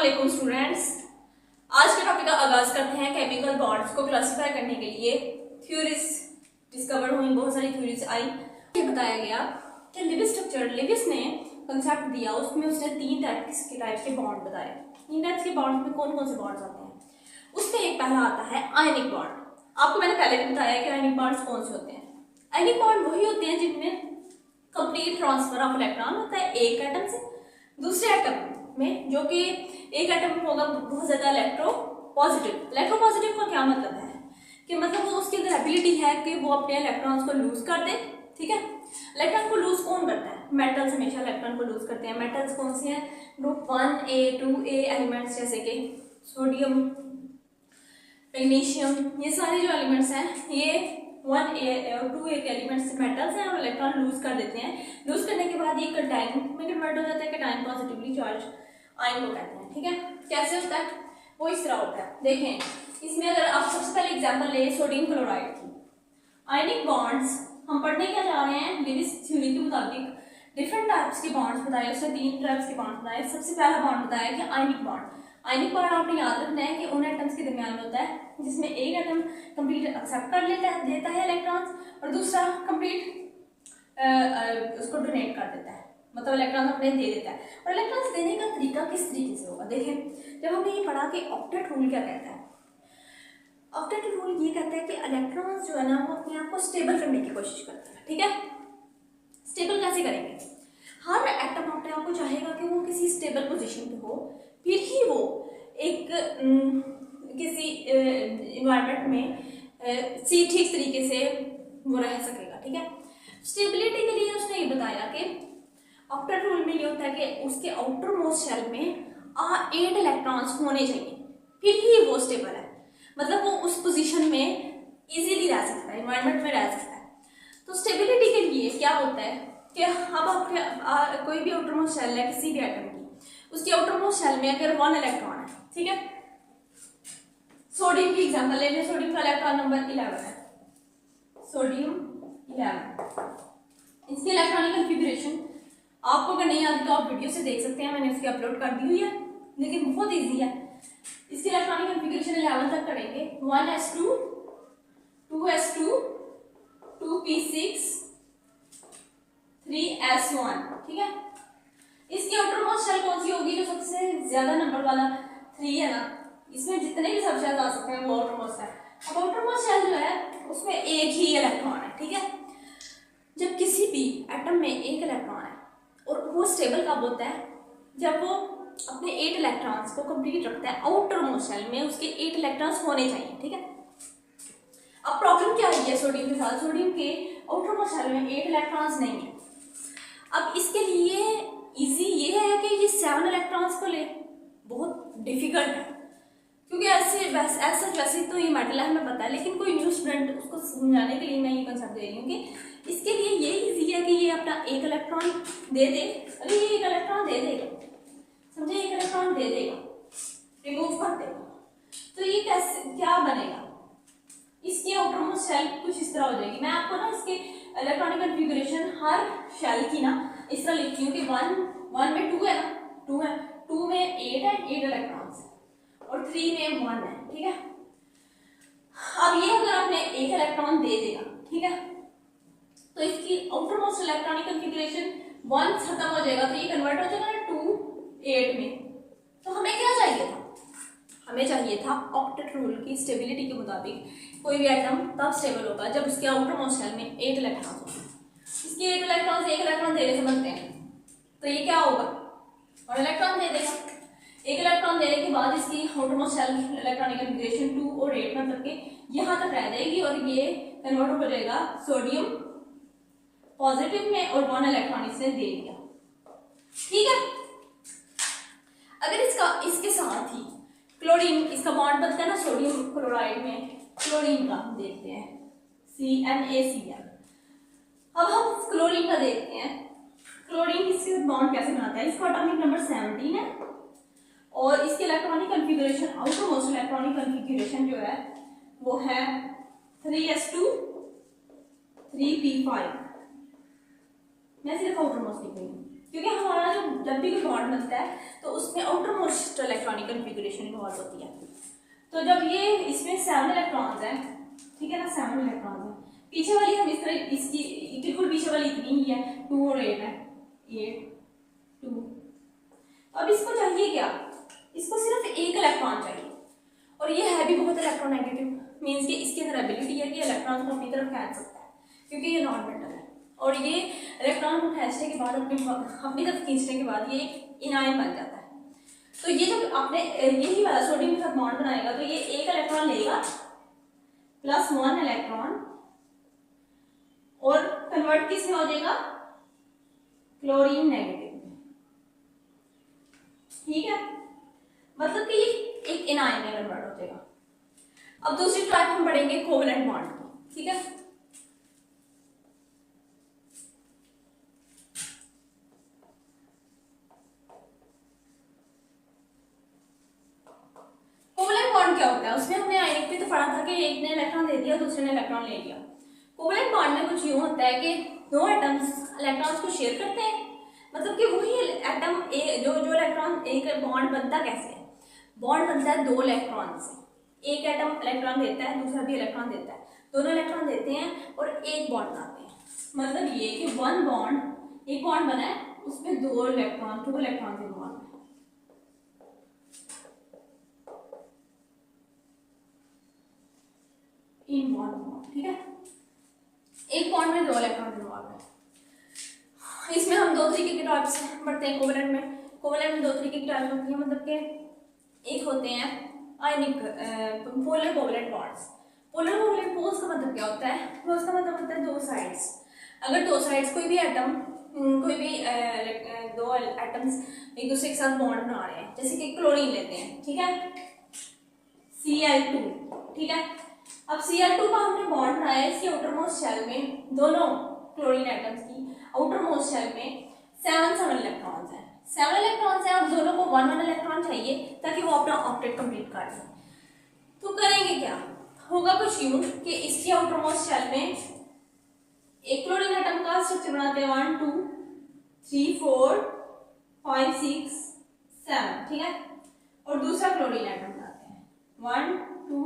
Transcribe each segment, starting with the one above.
वालेकुम स्टूडेंट्स। आज के टॉपिक का आगाज करते हैं। केमिकल बॉन्ड्स को क्लासिफाई करने के लिए थ्योरीज डिस्कवर हुई, बहुत सारी थ्योरीज आई। ये बताया गया कि लिविस स्ट्रक्चर, लिविस ने कंसेप्ट दिया, उसमें उसने तीन टाइप्स के बॉन्ड बताए। तीन टाइप्स के बॉन्ड में कौन कौन से बॉन्ड्स आते हैं? उसमें एक पहला आता है आयनिक बॉन्ड। आपको मैंने पहले भी बताया कि आयनिक बॉन्ड्स कौन से होते हैं। आयनिक बॉन्ड वही होते हैं जिनमें कंप्लीट ट्रांसफर ऑफ इलेक्ट्रॉन होता है एक एटम से दूसरे एटम में, जो कि एक एटम में होगा बहुत ज्यादा इलेक्ट्रोपॉजिटिव। इलेक्ट्रोपॉजिटिव का क्या मतलब है कि मतलब वो उसकी अंदर एबिलिटी है कि वो अपने इलेक्ट्रॉन्स को लूज कर दे। ठीक है, इलेक्ट्रॉन को लूज कौन करता है? मेटल्स हमेशा इलेक्ट्रॉन को लूज करते हैं। मेटल्स कौन से हैं? ग्रुप 1A 2A एलिमेंट्स जैसे कि सोडियम, मैग्नीशियम, ये सारे जो एलिमेंट्स हैं ये 1A और 2A के एलिमेंट्स मेटल्स हैं और इलेक्ट्रॉन लूज कर देते हैं। लूज करने के बाद ये कैटायन में कन्वर्ट हो जाता है। कैटायन पॉजिटिवली चार्ज आयन को कहते हैं। ठीक है, कैसे होता है? वो इस तरह होता है। देखें, इसमें अगर आप सबसे पहले एग्जांपल ले सोडियम क्लोराइड की, आयनिक बॉन्ड्स हम पढ़ने क्या जा रहे हैं? लिविस थ्योरी के मुताबिक डिफरेंट टाइप्स के बॉन्ड्स बताए, उसने तीन टाइप्स के बॉन्ड्स बताए। सबसे पहला बॉन्ड बताया कि आयनिक बॉन्ड। आयनिक बॉन्ड आपने याद रखना है कि उन एटम्स के दरमियान में होता है जिसमें एक एटम कंप्लीट एक्सेप्ट कर देता है इलेक्ट्रॉन्स और दूसरा कंप्लीट उसको डोनेट कर देता है, मतलब इलेक्ट्रॉन अपने दे देता है। और इलेक्ट्रॉन्स देने का तरीका किस तरीके से होगा? देखें, जब हमने ये पढ़ा कि ऑक्टेट रूल क्या कहता है। ऑक्टेट रूल ये कहता है कि इलेक्ट्रॉन्स जो है ना वो अपने आप को स्टेबल करने की कोशिश करते हैं। ठीक है, स्टेबल कैसे करेंगे? हर एटम अपने आप को चाहेगा कि वो किसी स्टेबल पोजीशन पे हो, फिर ही वो एक किसी इन्वायरमेंट में ठीक तरीके से वो रह सकेगा। ठीक है, स्टेबिलिटी के लिए उसने ये बताया कि ऑक्टेट रूल में ये होता है कि उसके आउटर मोस्ट शेल में 8 इलेक्ट्रॉन्स होने चाहिए, फिर ही वो स्टेबल है, मतलब वो उस पोजीशन में इजीली रह सकता है, इन्वायरमेंट में रह सकता है। तो स्टेबिलिटी के लिए क्या होता है कि अब कोई भी आउटर मोस्ट शेल है किसी भी एटम की, उसकी आउटर मोस्ट शेल में अगर 1 इलेक्ट्रॉन है, ठीक है, सोडियम की एग्जांपल ले लें। सोडियम का इलेक्ट्रॉन नंबर 11 है, सोडियम 11। इसकी इलेक्ट्रॉनिक कॉन्फ़िगरेशन आपको अगर नहीं आती तो आप वीडियो से देख सकते हैं, मैंने उसकी अपलोड कर दी हुई है, लेकिन बहुत इजी है। इसकी इलेक्ट्रॉनिक कॉन्फ़िगरेशन 11 तक करेंगे। 1s2 2s2 2p6 3s1। ठीक है, इसकी आउटर मोस्ट शेल कौन सी होगी? जो सबसे ज्यादा नंबर वाला 3 है ना, इसमें जितने भी सब शेल आ सकते हैं वो आउटर मोस्ट है। अब आउटर मोस्ट शेल जो है उसमें एक ही इलेक्ट्रॉन है। ठीक है, जब किसी भी एटम में एक इलेक्ट्रॉन है और वो स्टेबल कब होता है? जब वो अपने 8 इलेक्ट्रॉन्स को कंप्लीट रखता है। आउटर मोस्ट शेल में उसके 8 इलेक्ट्रॉन्स होने चाहिए। ठीक है, अब प्रॉब्लम क्या है सोडियम के साथ? सोडियम के आउटर मोस्ट शेल में 8 इलेक्ट्रॉन्स नहीं है। अब इसके लिए इजी ये है कि ये 7 इलेक्ट्रॉन्स को ले, बहुत डिफिकल्ट है क्योंकि वैसे तो ये मेटल है हमें पता है, लेकिन कोई न्यू स्टूडेंट उसको समझाने के लिए मैं ये कंसेप्ट दे रही हूँ कि इसके लिए ये इजी है कि ये अपना एक इलेक्ट्रॉन दे दे। अरे ये एक इलेक्ट्रॉन दे देगा, समझे, एक इलेक्ट्रॉन दे देगा, रिमूव कर देगा। तो ये कैसे क्या बनेगा? इसकी आउटर मोस्ट शेल कुछ इस तरह हो जाएगी। मैं आपको ना इसके इलेक्ट्रॉनिक कॉन्फ़िगरेशन हर शेल की ना इस तरह लिखती हूँ कि 1 में 2 है ना, 2 है, 2 में 8 है, 8 इलेक्ट्रॉन्स और 3 में 1 है। ठीक है, अब ये अगर आपने एक इलेक्ट्रॉन दे देगा, ठीक है, तो इसकी आउटर मोस्ट इलेक्ट्रॉनिक कॉन्फ़िगरेशन 1 खत्म हो जाएगा, तो ये कन्वर्ट हो जाएगा ना 2 8 में। तो हमें क्या चाहिए था? हमें चाहिए था ऑक्टेट रूल की स्टेबिलिटी के मुताबिक कोई भी एटम तब स्टेबल होगा जब उसके आउटर मोस्ट शेल में 8 इलेक्ट्रॉन हो। इसके 8 इलेक्ट्रॉन एक इलेक्ट्रॉन देने से बनते हैं, तो ये क्या होगा? और इलेक्ट्रॉन दे देगा। एक इलेक्ट्रॉन देने के बाद इसकी outer most shell electronic configuration 2 और 8 में करके यहाँ तक रह जाएगी और ये कन्वर्ट हो जाएगा सोडियम पॉजिटिव में और 1 इलेक्ट्रॉन इसने दे दिया। ठीक है, अगर इसके साथ ही क्लोरीन, इसका बॉन्ड बनता है ना सोडियम क्लोराइड में, क्लोरीन का हम देखते हैं CnACl। अब हम क्लोरीन का देखते हैं, क्लोरीन इसके बॉन्ड कैसे बनाता है। इसका एटॉमिक नंबर 17 है और इसकी electronic configuration, outer most electronic configuration जो है वो है 3s2 3p5। मैं सिर्फ आउटर मोस्ट लिख रही हूँ। क्योंकि हमारा जब भी कोई बॉन्ड बनता है तो उसमें outer most electronic configuration involve होती है। तो जब ये इसमें 7 इलेक्ट्रॉन्स हैं, ठीक है ना, 7 इलेक्ट्रॉन्स हैं, पीछे वाली हम इस तरह इसकी बिल्कुल पीछे वाली इतनी ही है, 2 और 8 है, 8 2। अब इसको चाहिए क्या, इसको सिर्फ एक इलेक्ट्रॉन चाहिए, और ये है भी बहुत इलेक्ट्रोनेगेटिव, मीन्स कि इसके अंदर एबिलिटी है कि इलेक्ट्रॉन को अपनी तरफ खींच सकता है, क्योंकि ये नॉन मेटल है, और ये इलेक्ट्रॉन को खींचने के बाद अपनी तरफ खींचने के बाद ये एक इनायन बन जाता है। तो ये जब आपने यही वाला सोडियम के साथ बॉन्ड बनाएगा तो ये एक इलेक्ट्रॉन लेगा +1 इलेक्ट्रॉन, और कन्वर्ट किस में हो जाएगा, क्लोरीन नेगेटिव में, ठीक है, मतलब कि ये एक एनायन में कन्वर्ट हो जाएगा। अब दूसरी टाइप हम पढ़ेंगे कोवलेंट बॉन्ड की, ठीक है। कोवलेंट बॉन्ड क्या होता है, उसमें हमने आयनिक पे तो पढ़ा था कि एक ने इलेक्ट्रॉन दे दिया दूसरे ने इलेक्ट्रॉन ले लिया। कोवलेंट बॉन्ड में कुछ यूं होता है कि दो एटम्स इलेक्ट्रॉन्स को शेयर करते हैं, मतलब कि वही एटम जो इलेक्ट्रॉन, एक बॉन्ड बनता कैसे है, बॉन्ड बनता है 2 इलेक्ट्रॉन से, एक एटम इलेक्ट्रॉन देता है दूसरा भी इलेक्ट्रॉन देता है, दोनों इलेक्ट्रॉन देते हैं और एक बॉन्ड बनाते हैं। मतलब ये कि वन बॉन्ड, एक बॉन्ड बना है उसमें 2 इलेक्ट्रॉन इन्वॉल्व है। इन बॉन्ड, ठीक है, एक बॉन्ड में 2 इलेक्ट्रॉन इन्वॉल्व है। इसमें हम 2 तरीके के टाइप्स पढ़ते हैं कोवलेंट में। कोवलेंट में 2 तरीके की टाइप्स होती है, मतलब कि एक होते हैं ionic polar covalent bonds. Polar covalent bonds का मतलब क्या होता है, वो उसका मतलब होता है 2 साइड्स, अगर 2 साइड्स कोई भी एटम, कोई भी 2 एटम्स एक दूसरे के साथ बॉन्ड बना रहे हैं, जैसे कि क्लोरीन लेते हैं, ठीक है, Cl2, ठीक है। अब Cl2 का हमने बॉन्ड बनाया है इसकी आउटर मोस्ट शेल में, दोनों क्लोरीन एटम्स की आउटर मोस्ट शेल में 7 इलेक्ट्रॉन्स हैं, 7 इलेक्ट्रॉन्स हैं, और दोनों को 1 इलेक्ट्रॉन चाहिए ताकि वो अपना ऑक्टेट कंप्लीट कर लें। तो करेंगे क्या, होगा कुछ यूं कि इसकी आउटर मोस्ट शेल में एक क्लोरीन एटम का स्ट्रक्चर बनाते हैं 1 2 3 4 5 6 7, ठीक है, और दूसरा क्लोरीन एटम बनाते हैं 1 2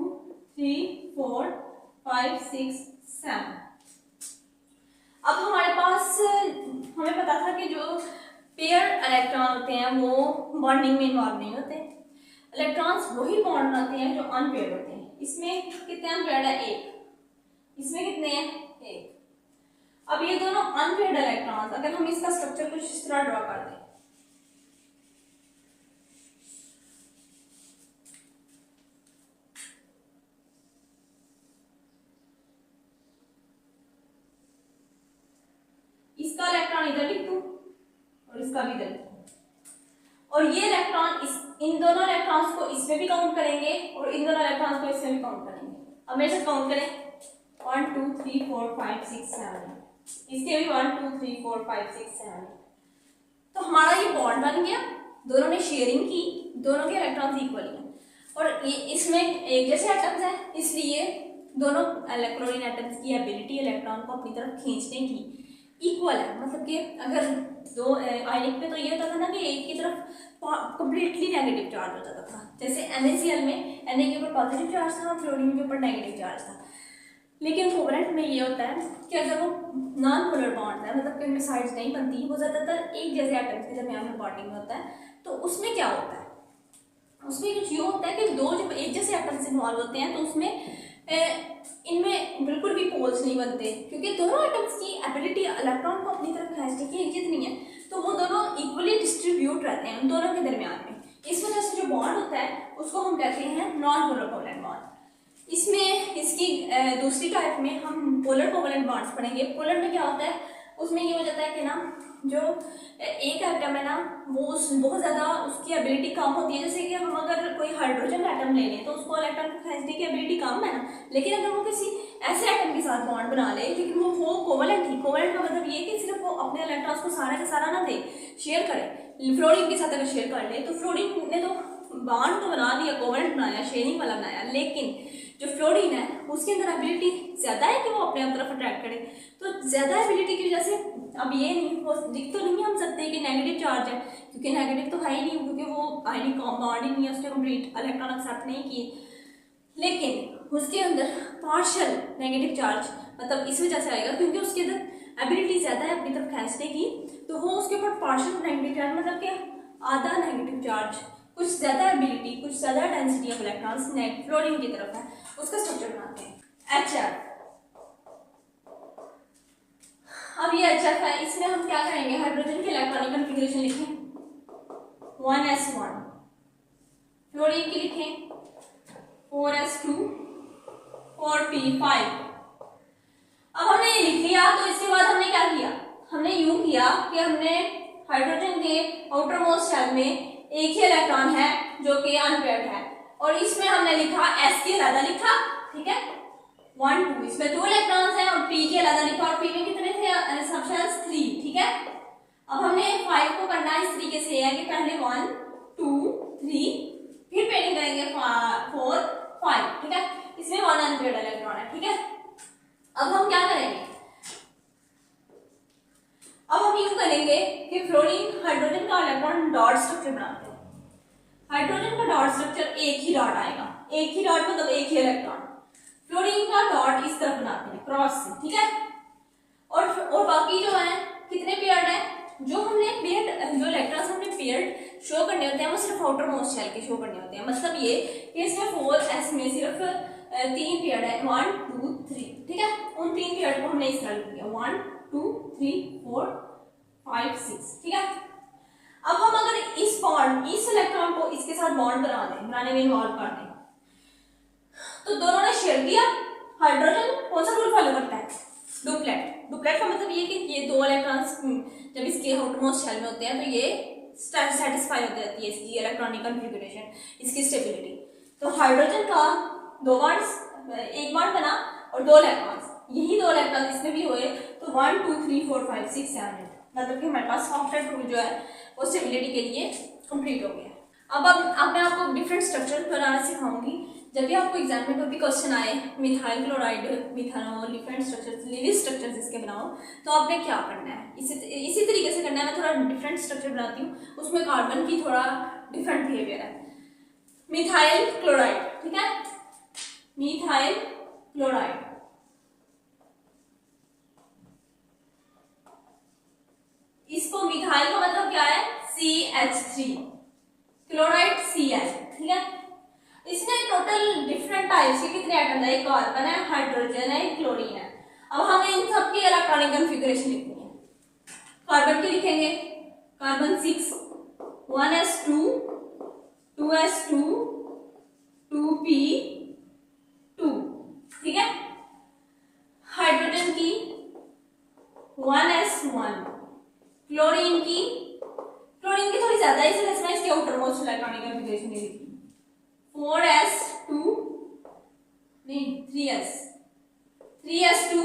3 4 5 6 7। अब हमारे पास, हमें पता था कि जो पेयर इलेक्ट्रॉन होते हैं वो बॉन्डिंग में इन्वॉल्व नहीं होते, इलेक्ट्रॉन्स वही बॉन्ड बनाते हैं जो अनपेयर्ड होते हैं। इसमें कितने अनपेयर्ड है, 1, इसमें कितने हैं, 1। अब ये दोनों अनपेयर्ड इलेक्ट्रॉन्स, अगर हम इसका स्ट्रक्चर कुछ इस तरह ड्रॉ कर दें, इसका इलेक्ट्रॉन इधर लिख दूं और इसका भी इधर लिख दूं, और ये इलेक्ट्रॉन इन दोनों इलेक्ट्रॉन्स को इसमें भी काउंट करेंगे और इन दोनों इलेक्ट्रॉन्स को इसमें भी काउंट करेंगे। अब मेरे से काउंट करें 1 2 3 4 5 6 7, इसके भी 1 2 3 4 5 6 7। तो हमारा ये बॉन्ड बन गया, दोनों ने शेयरिंग की, दोनों के इलेक्ट्रॉन्स इक्वल हैं, और ये इसमें एक जैसे एटम्स हैं, इसलिए दोनों क्लोरीन एटम्स की एबिलिटी इलेक्ट्रॉन को अपनी तरफ खींचने की इक्वल है। मतलब कि अगर 2 आयनिक पे तो ये होता था ना कि एक की तरफ कंप्लीटली नेगेटिव चार्ज हो जाता था, जैसे NaCl में Na के ऊपर पॉजिटिव चार्ज था और फ्लोरीन के ऊपर नेगेटिव चार्ज था। लेकिन कोवलेंट में ये होता है कि अगर वो नॉन पोलर बॉन्ड है, मतलब कि उनमें साइड्स नहीं बनती, वो ज़्यादातर एक जैसे एटम्स के दरमियान में बॉन्डिंग में होता है, तो उसमें क्या होता है, उसमें कुछ ये होता है कि 2 जब एक जैसे एटम्स इन्वॉल्व होते हैं तो उसमें इनमें बिल्कुल भी पोल्स नहीं बनते, क्योंकि दोनों एटम्स की एबिलिटी इलेक्ट्रॉन को अपनी तरफ खींचने की एक जितनी है, तो वो दोनों इक्वली डिस्ट्रीब्यूट रहते हैं उन दोनों के दरमियान में। इस वजह से जो बॉन्ड होता है उसको हम कहते हैं नॉन पोलर कोवलेंट बॉन्ड। इसमें इसकी दूसरी टाइप में हम पोलर कोवलेंट बॉन्ड्स पढ़ेंगे। पोलर में क्या होता है, उसमें ये हो जाता है कि ना जो एक एटम है ना वो बहुत ज़्यादा उसकी एबिलिटी कम होती है, जैसे कि हम अगर कोई हाइड्रोजन एटम ले लें तो उसको इलेक्ट्रॉन को खींचने की एबिलिटी कम है ना, लेकिन अगर वो किसी ऐसे एटम के साथ बॉन्ड बना ले लेकिन वो हो कोवलेंट ही, कोवलेंट का मतलब ये कि सिर्फ वो अपने इलेक्ट्रॉन्स को सारा का सारा ना दे, शेयर करे। फ्लोरीन के साथ अगर शेयर कर ले तो फ्लोरीन ने तो बॉन्ड तो बना दिया, कोवलेंट बनाया, शेयरिंग वाला बनाया, लेकिन जो फ्लोरीन है उसके अंदर एबिलिटी ज़्यादा है कि वो अपने तरफ अट्रैक्ट करे। तो ज़्यादा एबिलिटी की वजह से अब ये नहीं वो दिख तो नहीं हम सकते कि नेगेटिव चार्ज है, क्योंकि नेगेटिव तो है ही नहीं, क्योंकि वो आयनिक बॉन्ड ही नहीं है, उसके कंप्लीट इलेक्ट्रॉन एक्सेप्ट नहीं किए। लेकिन उसके अंदर पार्शियल नेगेटिव चार्ज मतलब इस वजह से आएगा क्योंकि उसके अंदर एबिलिटी ज़्यादा है अपनी तरफ खींचने की, तो वो उसके ऊपर पार्शियल नेगेटिव चार्ज मतलब क्या आधा नेगेटिव चार्ज, कुछ ज़्यादा एबिलिटी, कुछ ज़्यादा डेंसिटी ऑफ इलेक्ट्रॉन्स फ्लोरीन की तरफ है, उसका स्ट्रक्चर बनाते हैं HR। अब ये HF है, इसमें हम क्या करेंगे, हाइड्रोजन के इलेक्ट्रॉनिक कॉन्फ़िगरेशन लिखें 1s1, फ्लोरीन की लिखें 4s2 4p5। अब हमने ये लिख लिया, तो इसके बाद हमने क्या किया, हमने यूं किया कि हमने हाइड्रोजन के आउटर मोस्ट शेल में एक ही इलेक्ट्रॉन है जो कि अनपेयर्ड है, और इसमें हमने लिखा s के अलग लिखा, ठीक है 1 2, इसमें 2 इलेक्ट्रॉन्स हैं और p के अलग लिखा, और p में कितने थे सबशेल्स 3, ठीक है। अब हमने 5 को करना इस तरीके से है कि पहले 1 2 3 फिर पेयरिंग करेंगे 4 5, ठीक है, इसमें 1 अनपेयर्ड इलेक्ट्रॉन है, ठीक है। अब हम क्या करेंगे, अब हम यूं करेंगे कि फ्लोरीन हाइड्रोजन का इलेक्ट्रॉन डॉट स्ट्रक्चर बनाते हैं। हाइड्रोजन का डॉट स्ट्रक्चर एक ही डॉट आएगा, एक ही डॉट मतलब एक ही इलेक्ट्रॉन। फ्लोरीन का डॉट इस तरफ बनाते हैं क्रॉस से, ठीक है। और बाकी जो है कितने पेयर्ड है, जो हमने पेयर्ड जो इलेक्ट्रॉन्स हमने पेयर्ड शो करने होते हैं वो सिर्फ आउटर मोस्ट शेल के शो करने होते हैं। मतलब ये कि इसमें 4s में सिर्फ 3 पेयर्ड है 1 2 3, ठीक है। उन 3 पेयर्ड को हमने इस तरह लिख दिया 1 2 3 4 5 6, ठीक है। अब हम अगर इस बॉन्ड इस इलेक्ट्रॉन को इसके साथ बॉन्ड बनाने में इन्वॉल्व कर दें, तो दोनों ने शेयर किया। हाइड्रोजन कौन सा रूल फॉलो करता है, डुप्लेट। डुप्लेट का मतलब ये कि ये 2 इलेक्ट्रॉन्स जब इसके आउटरमोस्ट शेल में होते हैं तो ये सेटिस्फाई हो जाती है इसकी इलेक्ट्रॉनिक कॉन्फ़िगरेशन, इसकी स्टेबिलिटी। तो हाइड्रोजन का 2 बॉन्ड्स, एक बॉन्ड बना और 2 इलेक्ट्रॉन्स, यही 2 इलेक्ट्रॉन इसमें भी हुए, तो 1 2 3 4 5 6 7 8, मतलब कि हमारे पास ऑक्टेट रूल जो है वो स्टेबिलिटी के लिए कंप्लीट हो गया। अब मैं आपको डिफरेंट स्ट्रक्चर बनाना सिखाऊंगी। जब भी आपको एग्जाम में कोई भी क्वेश्चन आए methyl chloride, methanol, different structures, living structures इसके बनाओ, तो आपने क्या करना है, इसी तरीके से करना है। मैं थोड़ा डिफरेंट स्ट्रक्चर बनाती हूँ, उसमें कार्बन की थोड़ा डिफरेंट बिहेवियर है। मिथाइल क्लोराइड, ठीक है, मिथाइल क्लोराइड, इसको मिथाइल का मतलब क्या है CH3, क्लोराइड Cl, ठीक है। इसमें टोटल डिफरेंट टाइप्स के कितने एटम है, एक कार्बन है, हाइड्रोजन है, क्लोरीन है। अब हमें इन सब की इलेक्ट्रॉनिक कॉन्फ़िगरेशन लिखनी है। कार्बन की लिखेंगे कार्बन 6 1s2 2s2 2p2, ठीक है। हाइड्रोजन की 1s1, क्लोरीन की थोड़ी ज्यादा है इसलिए इसमें इसके आउटर मोस्ट इलेक्ट्रॉनिक कॉन्फ़िगरेशन नहीं लिखी, 4s2 नहीं 3s2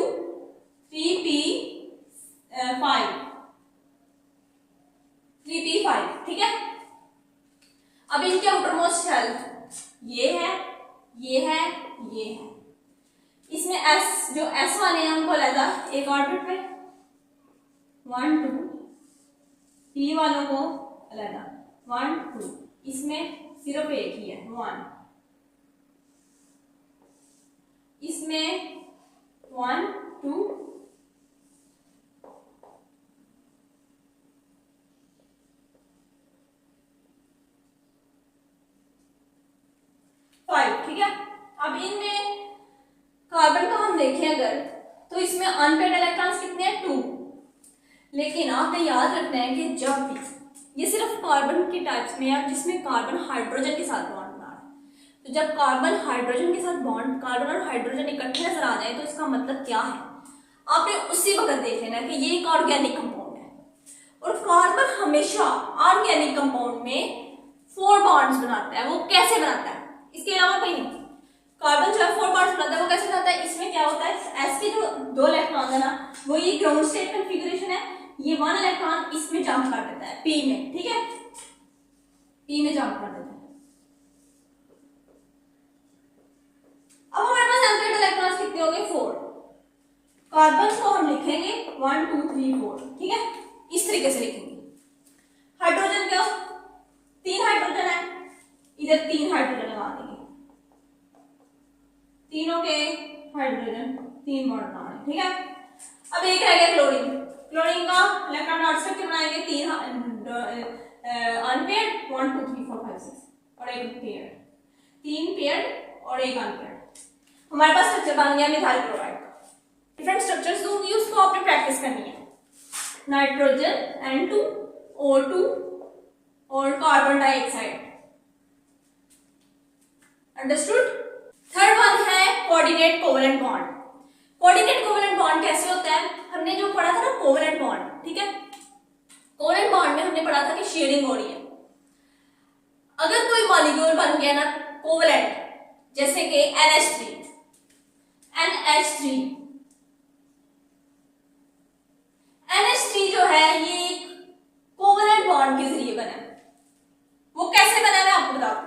3p5, ठीक है। अब इनके आउटर मोस्ट शेल ये है, ये है, ये है। इसमें s जो s1 है हमको लगा एक ऑर्बिट पे 1 2, p वालों को अलग 1 2, इसमें सिर्फ एक ही है 1, इसमें 1 2 5, ठीक है। अब इनमें कार्बन का हम देखें अगर, तो इसमें अनपेयर्ड इलेक्ट्रॉन्स कितने हैं 2, लेकिन आपने याद रखना है कि जब भी ये सिर्फ कार्बन के टाइप्स में है जिसमें कार्बन हाइड्रोजन के साथ बॉन्ड बना रहा है, तो जब कार्बन हाइड्रोजन के साथ बॉन्ड, कार्बन और हाइड्रोजन इकट्ठे नजर आ जाए तो इसका मतलब क्या है, आपने उसी वक्त देख लेना कि ये एक ऑर्गेनिक कंपाउंड है। और कार्बन हमेशा ऑर्गेनिक कंपाउंड में 4 बॉन्ड्स बनाता है। वो कैसे बनाता है, इसके अलावा कहीं नहीं। कार्बन जो है 4 बॉन्ड्स बनाता है, वो कैसे बनाता है, इसमें क्या होता है एस के जो 2 इलेक्ट्रॉन है ना, वो ये ग्राउंड स्टेट कॉन्फ़िगरेशन है, ये 1 इलेक्ट्रॉन इसमें जंप कर देता है p में, ठीक है, p में जंप कर देता है। अब के हाइड्रोजन 3 बॉन्ड बनाने, ठीक है। अब एक रह गया क्लोरीन। क्लोरीन का इलेक्ट्रॉन डॉट स्ट्रक्चर बनाएंगे 3 अनपेयर्ड 1 2 3 4 5 6 और एक पेयर, 3 पेयर और एक अनपेयर्ड। हमारे पास स्ट्रक्चर बन गया मिथाइल क्लोराइड। डिफरेंट स्ट्रक्चर्स दूंगी, उसको आपने प्रैक्टिस करनी है। नाइट्रोजन N2 O2 और carbon dioxide, understood. Third one है coordinate covalent bond. Coordinate covalent bond कैसे होता है? हमने जो पढ़ा था ना कोवलेंट बॉन्ड, ठीक है, कोवलेंट बॉन्ड में हमने पढ़ा था कि शेयरिंग हो रही है। अगर कोई मॉलिक्यूल बन गया ना कोवलेंट, जैसे कि NH3 जो है ये कोवलेंट बॉन्ड के जरिए बना है। वो कैसे बना है मैं आपको बताऊं।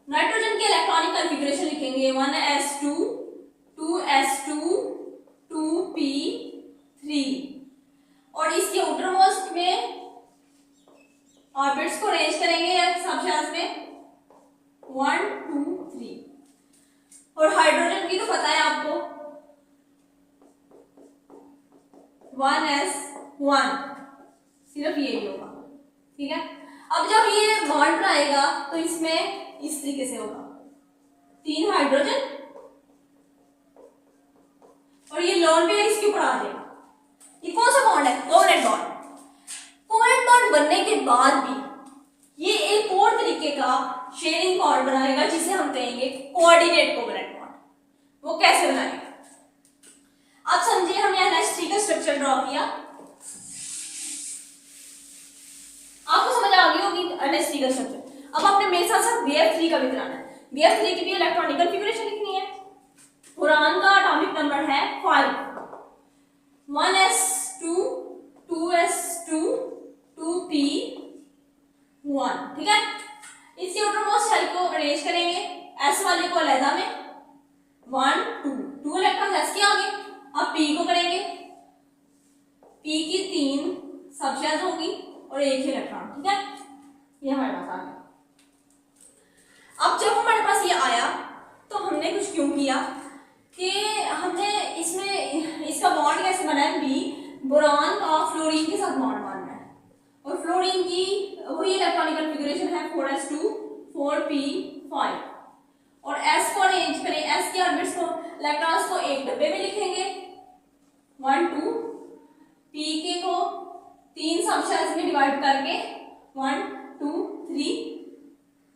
नाइट्रोजन के इलेक्ट्रॉनिक कॉन्फ़िगरेशन लिखेंगे 1s2 2s2 2p3 और इसके आउटरमोस्ट में ऑर्बिट्स को अरेंज करेंगे या सबशेल्स में 1 2 3। और हाइड्रोजन की तो पता है आपको 1s1, सिर्फ यही होगा, ठीक है। अब जब ये बॉन्ड बनाएगा तो इसमें इस तरीके से होगा, 3 हाइड्रोजन और ये लोन पेयर इसके ऊपर आ जाएगा। ये कौन सा बॉन्ड है? Covalent bond. कोवलेंट बॉन्ड बनने के बाद भी ये एक और तरीके का शेयरिंग बॉन्ड बनाएगा जिसे हम कहेंगे कोऑर्डिनेट कोवलेंट बॉन्ड। वो कैसे बनाएगा आप समझिए। हमने NH3 का स्ट्रक्चर ड्रॉ किया, आपको समझ आ गई होगी NH3 का स्ट्रक्चर। अब आपने मेरे साथ साथ BF3 का भी बनाना है। BF3 की भी इलेक्ट्रॉनिक कॉन्फ़िगरेशन लिखनी है। बोरान का एटॉमिक नंबर है 5, 1s2 2s2 2p1, ठीक है। इसके आउटरमोस्ट शेल को अरेंज करेंगे, s वाले को अलग में 1 2 इलेक्ट्रॉन s के आगे। अब p को करेंगे, p की 3 सबशेल्स होंगी और एक ही इलेक्ट्रॉन, ठीक है। ये हमारे पास आ गया। अब जब हमारे पास ये आया तो हमने कुछ क्यों किया कि हमने इसमें इसका बॉन्ड कैसे बना है, बी बोरान का फ्लोरीन के साथ बॉन्ड बनना है और फ्लोरीन की वही इलेक्ट्रॉनिक कॉन्फ़िगरेशन है 4s2 4p5 और s को अरेंज करें, s के ऑर्बिट्स को इलेक्ट्रॉन्स को एक डब्बे में लिखेंगे 1 2, p के को 3 सबशेल्स में डिवाइड करके 1 2 3,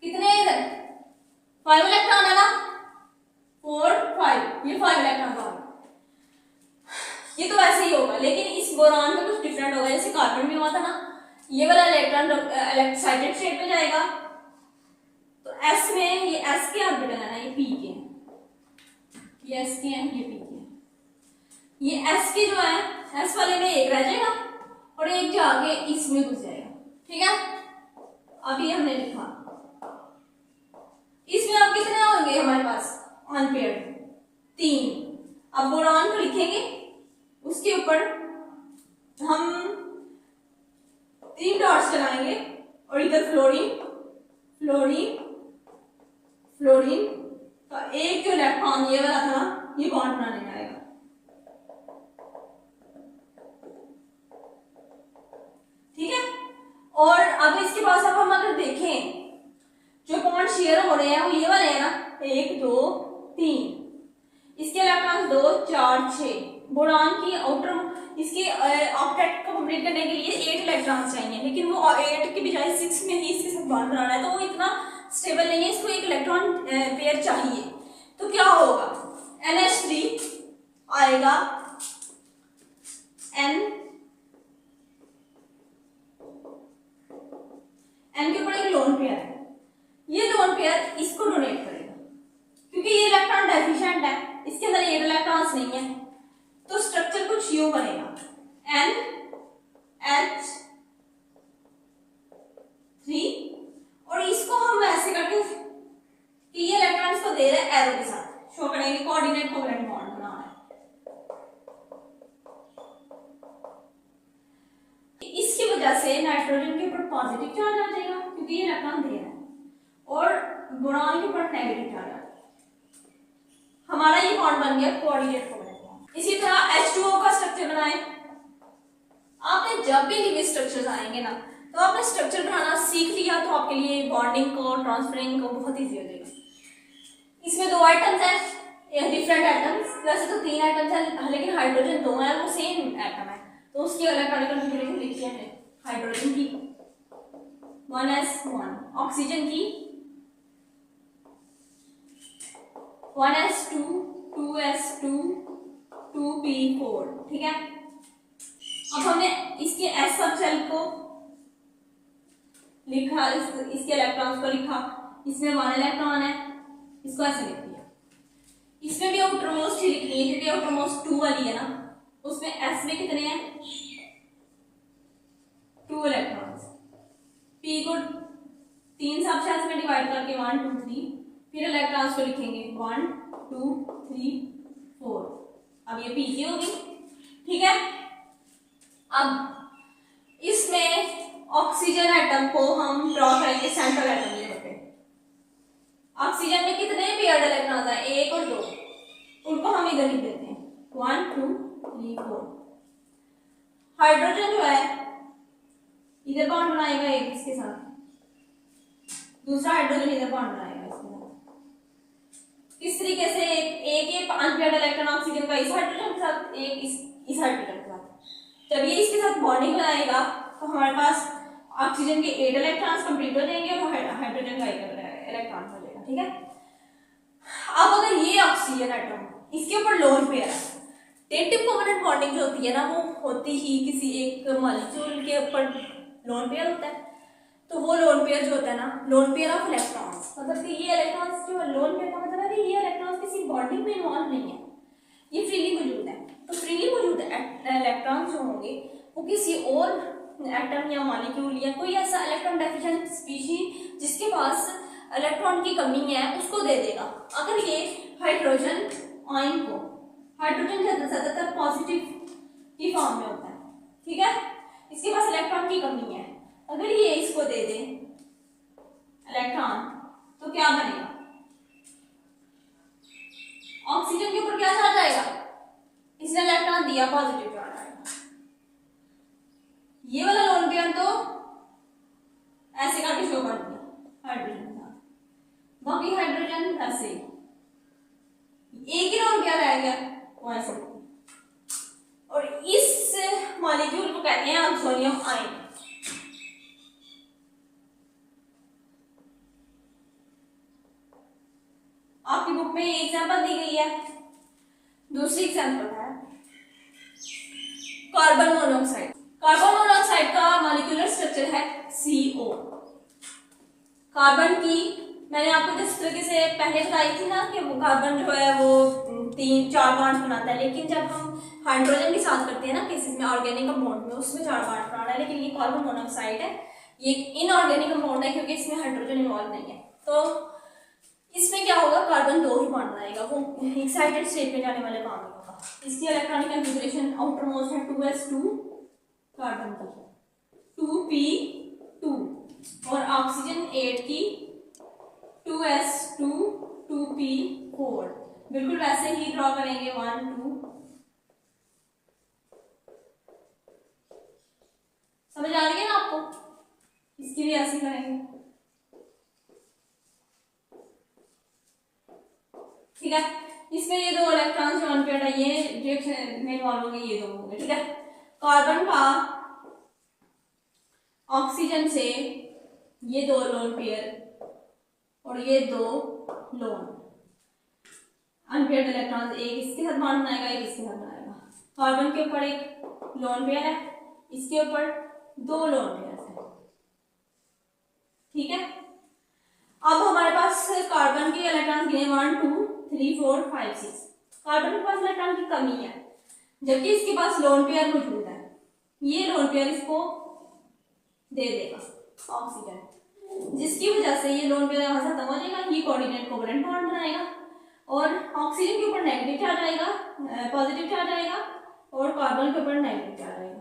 कितने इधर 5 इलेक्ट्रॉन है ना, 4 5, ये 5 इलेक्ट्रॉन होगा। ये तो ऐसे ही होगा, लेकिन इस बोरान में कुछ डिफरेंट होगा। जैसे कार्बन में हुआ था ना, ये वाला इलेक्ट्रॉन एक्साइटेड स्टेट में जाएगा तो s में ये s के ऑर्बिटल है ना, ये p के हैं, ये s के हैं, ये p के हैं। ये s के जो है s वाले में एक रह जाएगा और एक जाके इसमें घुस जाएगा, ठीक है। अभी हमने लिखा, इसमें अब कितने होंगे हमारे पास अनपेयर्ड 3। अब बोरान को लिखेंगे, उसके ऊपर हम 3 डॉट्स लगाएंगे और इधर फ्लोरीन फ्लोरीन फ्लोरीन का एक जो इलेक्ट्रॉन ये वाला था ये बॉन्ड बनाने में आएगा, ठीक है। और अब इसके पास अब हम अगर देखें जो बॉन्ड शेयर हो रहे हैं वो ये वाले हैं ना, 1 2 3, इसके इलेक्ट्रॉन्स 2 4 6। बोरान की आउटर इसके ऑक्टेट को कंप्लीट करने के लिए 8 इलेक्ट्रॉन्स चाहिए, लेकिन वो 8 के बजाय 6 में ही इसके साथ बॉन्ड बनाना है तो वो इतना स्टेबल नहीं है, इसको एक इलेक्ट्रॉन पेयर चाहिए। तो क्या होगा, NH3 आएगा N के ऊपर एक लोन पेयर है, ये लोन पेयर इसको डोनेट करेगा क्योंकि ये इलेक्ट्रॉन डेफिशिएंट है, इसके अंदर 8 इलेक्ट्रॉन्स नहीं है। तो स्ट्रक्चर कुछ यूं बनेगा NH3 और इसको हम ऐसे करके कि ये इलेक्ट्रॉन्स को दे रहे हैं एरो के साथ शो करेंगे, कोऑर्डिनेट कोवलेंट बॉन्ड बनाना है। इसकी वजह से नाइट्रोजन के ऊपर पॉजिटिव चार्ज आ जाएगा क्योंकि ये इलेक्ट्रॉन दे रहा है और बोरान के ऊपर नेगेटिव चार्ज आ जाएगा। हमारा ये बॉन्ड बन गया कोऑर्डिनेट कोवैलेंट। इसी तरह H2O का स्ट्रक्चर बनाए। आपने जब भी लिविंग स्ट्रक्चर्स आएंगे ना, तो आपने स्ट्रक्चर बनाना सीख लिया तो आपके लिए बॉन्डिंग को, ट्रांसफरिंग को बहुत ईजी हो जाएगा। इसमें 2 आइटम्स हैं, डिफरेंट आइटम्स, वैसे तो 3 आइटम्स हैं लेकिन हाइड्रोजन 2 है, वो सेम एटम है, तो उसकी इलेक्ट्रॉनिक कॉन्फ़िगरेशन लिखी है हाइड्रोजन की 1s1, ऑक्सीजन की 1s2, 2s2, 2p4, ठीक है। अब हमने इसके s सब शेल को लिखा, इसके इलेक्ट्रॉन्स को लिखा, इसमें 1 इलेक्ट्रॉन है, इसको ऐसे लिख दिया। इसमें भी आउटरमोस्ट ही लिखनी है क्योंकि आउटरमोस्ट 2 वाली है ना, उसमें s में कितने हैं 2 इलेक्ट्रॉन्स। p को 3 सब शेल्स में डिवाइड करके 1 2 3, फिर इलेक्ट्रॉन्स को लिखेंगे 1 2 3 4। अब ये p की होगी, ठीक है। अब इसमें ऑक्सीजन एटम को हम ड्रॉ करेंगे सेंट्रल एटम लेवल पे। ऑक्सीजन में कितने पेयर्ड इलेक्ट्रॉन्स हैं 1 और 2, उनको हम इधर लिख देते हैं 1 2 3 4। हाइड्रोजन जो है इधर बॉन्ड बनाएगा एक इसके साथ, दूसरा हाइड्रोजन इधर बॉन्ड बनाएगा इसके साथ। इस तरीके से एक अनपेयर्ड इलेक्ट्रॉन ऑक्सीजन का इस हाइड्रोजन के साथ, एक इस हाइड्रोजन के साथ। जब ये इसके साथ बॉन्डिंग बनाएगा तो हमारे पास ऑक्सीजन के 8 इलेक्ट्रॉन्स कंप्लीट हो जाएंगे और हाइड्रोजन का 1 इलेक्ट्रॉन हो जाएगा, ठीक है। अब अगर ये ऑक्सीजन एटम इसके ऊपर लोन पेयर है, डेटिव कोवैलेंट बॉन्डिंग जो होती है ना, वो होती ही किसी एक मॉलिक्यूल के ऊपर लोन पेयर होता है। तो वो लोन पेयर जो होता है ना, लोन पेयर ऑफ इलेक्ट्रॉन्स, मतलब कि ये इलेक्ट्रॉन्स जो लोन पेयर का मतलब है कि ये इलेक्ट्रॉन्स किसी बॉन्डिंग में इन्वॉल्व नहीं है, ये फ्रीली मौजूद है। तो फ्रीली मौजूद इलेक्ट्रॉन्स जो होंगे वो किसी और एटम या मॉलिक्यूल या कोई ऐसा इलेक्ट्रॉन डेफिशिएंट स्पीशीज जिसके पास इलेक्ट्रॉन की कमी है उसको दे देगा। अगर ये हाइड्रोजन आयन को, हाइड्रोजन ज्यादातर पॉजिटिव की फॉर्म में होता है, ठीक है, इसके पास इलेक्ट्रॉन की कमी है, अगर ये इसको दे दे इलेक्ट्रॉन तो क्या बनेगा, ऑक्सीजन के ऊपर क्या चार्ज आएगा, इसने इलेक्ट्रॉन दिया पॉजिटिव चार्ज आएगा। ये वाला लोन पेयर तो ऐसे करके शो कर दिया हाइड्रोजन का, बाकी हाइड्रोजन ऐसे एक ही लोन पेयर रह गया वो ऐसे। और इस मॉलिक्यूल को कहते हैं ऑक्सोनियम आयन। आपकी बुक में ये एग्जांपल दी गई है। दूसरी एग्जांपल है कार्बन मोनोऑक्साइड। कार्बन मोनोऑक्साइड का मॉलिक्यूलर स्ट्रक्चर है CO। कार्बन की मैंने आपको जिस तरीके से पहले बताई थी ना कि वो कार्बन जो है वो 3-4 बॉन्ड्स बनाता है, लेकिन जब हम हाइड्रोजन के साथ करते हैं ना केसेस में ऑर्गेनिक कंपाउंड में, उसमें 4 बॉन्ड बनाना है, लेकिन ये कार्बन मोनोऑक्साइड है, ये इनऑर्गेनिक कंपाउंड है क्योंकि इसमें हाइड्रोजन इन्वॉल्व नहीं है। तो इसमें क्या होगा, कार्बन 2 ही बॉन्ड बनाएगा, वो एक्साइटेड स्टेट में जाने वाले काम नहीं होगा। इसकी इलेक्ट्रॉनिक कॉन्फ़िगरेशन आउटर मोस्ट है 2s2 कार्बन की 2p2 और ऑक्सीजन 8 की 2s2 2p4। बिल्कुल वैसे ही ड्रॉ करेंगे 1 2। समझ आ रही है ना आपको, इसकी भी ऐसे करेंगे, ठीक है। इसमें ये 2 इलेक्ट्रॉन्स जो अनपेयर्ड है ये रिएक्शन में इन्वॉल्व होंगे, ये 2 होंगे, ठीक है। कार्बन का ऑक्सीजन से ये 2 लोन पेयर और ये 2 लोन अनपेयर्ड इलेक्ट्रॉन्स, एक इसके साथ बॉन्ड बनाएगा, एक इसके साथ बनाएगा। कार्बन के ऊपर एक लोन पेयर है, इसके ऊपर 2 लोन पेयर है, ठीक है। अब हमारे पास कार्बन के इलेक्ट्रॉन गिने 1 2 3 4 5 6। कार्बन के पास इलेक्ट्रॉन की कमी है जबकि इसके पास लोन पेयर मौजूद है, ये लोन पेयर इसको दे देगा ऑक्सीजन, जिसकी वजह से ये लोन पेयर यहाँ से खत्म हो जाएगा, ये कोऑर्डिनेट कोवैलेंट बॉन्ड बनाएगा और ऑक्सीजन के ऊपर नेगेटिव चार्ज आएगा, पॉजिटिव चार्ज आएगा और कार्बन के ऊपर नेगेटिव चार्ज आएगा।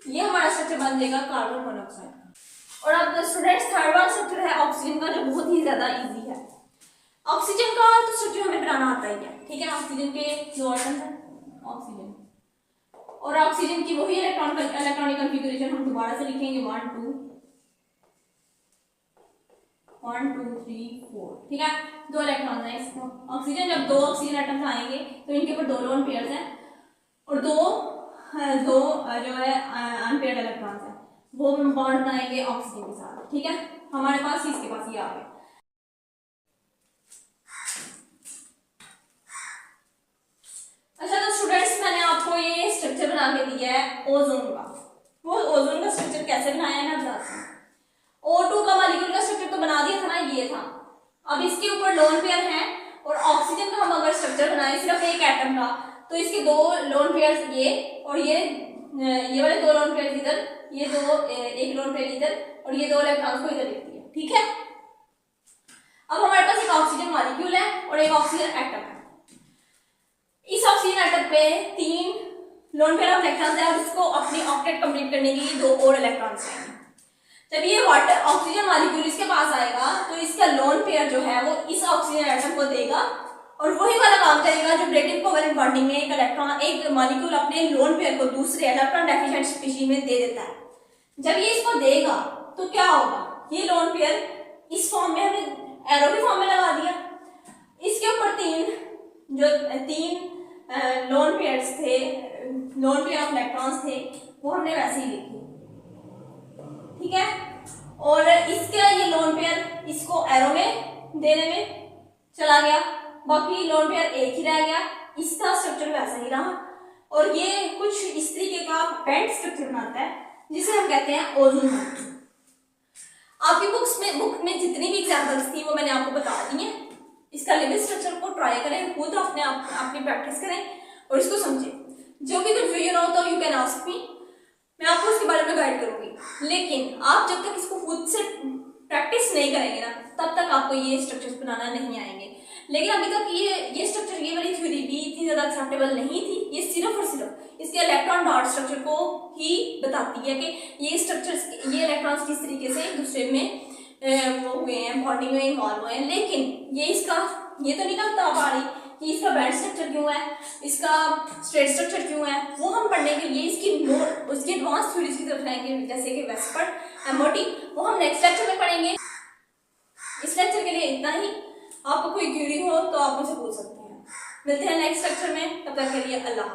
ये हमारा स्ट्रक्चर बन जाएगा कार्बन मोनोऑक्साइड का। और अब स्टूडेंट्स थर्ड वाला स्ट्रक्चर है ऑक्सीजन का, जो बहुत ही ज्यादा इजी है। ऑक्सीजन का तो स्ट्रक्चर हमें बनाना आता ही है, ठीक है। ऑक्सीजन के दो एटम्स हैं, ऑक्सीजन और ऑक्सीजन की वही इलेक्ट्रॉनिक कॉन्फ़िगरेशन हम दोबारा से लिखेंगे 1 2 1 2 3 4, ठीक है। दो इलेक्ट्रॉन हैं इसको, ऑक्सीजन जब दो ऑक्सीजन एटम्स आएंगे तो इनके ऊपर दो लोन पेयर्स हैं और दो जो है अनपेयर्ड इलेक्ट्रॉन्स हैं, वो बॉन्ड बनाएंगे ऑक्सीजन के साथ, ठीक है। हमारे पास इसके पास ये आ गया। अच्छा तो स्टूडेंट्स, मैंने आपको ये स्ट्रक्चर बना के दिया है ओजोन का। वो ओजोन का स्ट्रक्चर कैसे बनाया है मैं बताती हूँ। O2 का मॉलिक्यूल का स्ट्रक्चर तो बना दिया था ना, ये था। अब इसके ऊपर लोन पेयर है और ऑक्सीजन का हम अगर स्ट्रक्चर बनाए सिर्फ एक एटम का, तो इसके दो लोन पेयर्स ये और ये वाले दो लोन पेयर इधर, ये दो एक लोन पेयर इधर और ये दो इलेक्ट्रॉन्स को इधर लिखती है, ठीक है। अब हमारे पास एक ऑक्सीजन मॉलिक्यूल है और एक ऑक्सीजन एटम है। इस ऑक्सीजन एटम पे 3 लोन पेयर ऑफ इलेक्ट्रॉन्स है और इसको अपनी ऑक्टेट कंप्लीट करने के लिए 2 और इलेक्ट्रॉन्स चाहिए। जब ये वाटर ऑक्सीजन मॉलिक्यूल इसके पास आएगा तो इसका लोन पेयर जो है वो इस ऑक्सीजन एटम को देगा और वही वाला काम करेगा जो ब्रेटिन कोवेलेंट बॉन्डिंग में एक मॉलिक्यूल अपने लोन पेयर को दूसरे इलेक्ट्रॉन डेफिशिएंट स्पीशीज में दे देता है। जब ये इसको देगा तो क्या होगा, ये लोन पेयर इस फॉर्म में हमने एरो के फॉर्म में लगा दिया, इसके ऊपर 3 लोन पेयर्स थे, लोन पेयर ऑफ इलेक्ट्रॉन्स थे, वो हमने वैसे ही लिखे, ठीक है। और इसका ये लोन पेयर इसको एरो में देने में चला गया, बाकी लोन पेयर एक ही रह गया, इसका स्ट्रक्चर वैसा ही रहा और ये कुछ इस तरीके का बेंड स्ट्रक्चर बनाता है जिसे हम कहते हैं ओजोन मॉलिक्यूल। आपकी बुक में जितनी भी एग्जांपल्स थी वो मैंने आपको बता दी है। इसका लिविंग स्ट्रक्चर को ट्राई करें, खुद अपनी प्रैक्टिस करें और इसको समझें। जो भी कंफ्यूजन हो तो यू कैन आस्क मी, मैं आपको इसके बारे में गाइड करूंगी। लेकिन आप जब तक इसको खुद से प्रैक्टिस नहीं करेंगे ना, तब तक आपको ये स्ट्रक्चर्स बनाना नहीं आएंगे। लेकिन अभी तक ये स्ट्रक्चर, ये वाली थ्योरी भी इतनी ज्यादा एक्सेप्टेबल नहीं थी। ये सिर्फ और सिर्फ इसके इलेक्ट्रॉन डॉट स्ट्रक्चर को ही बताती है कि ये स्ट्रक्चर्स, ये इलेक्ट्रॉन्स किस तरीके से एक दूसरे में वो हुए हैं, बॉन्डिंग में इन्वॉल्व हुए हैं। लेकिन ये तो नहीं ना बता पा रही कि इसका बैंड स्ट्रक्चर क्यों है, इसका स्ट्रेट स्ट्रक्चर क्यों है। वो हम पढ़ने के लिए उसकी एडवांस थ्योरीज की तरफ जाएंगे, जैसे कि वेस्पर्ड, एमओटी, वो हम नेक्स्ट लेक्चर में पढ़ेंगे। इस लेक्चर के लिए इतना ही। आपको कोई क्वेरी हो तो आप मुझे पूछ सकते हैं। मिलते हैं नेक्स्ट लेक्चर में, तब तक के लिए अल्लाह।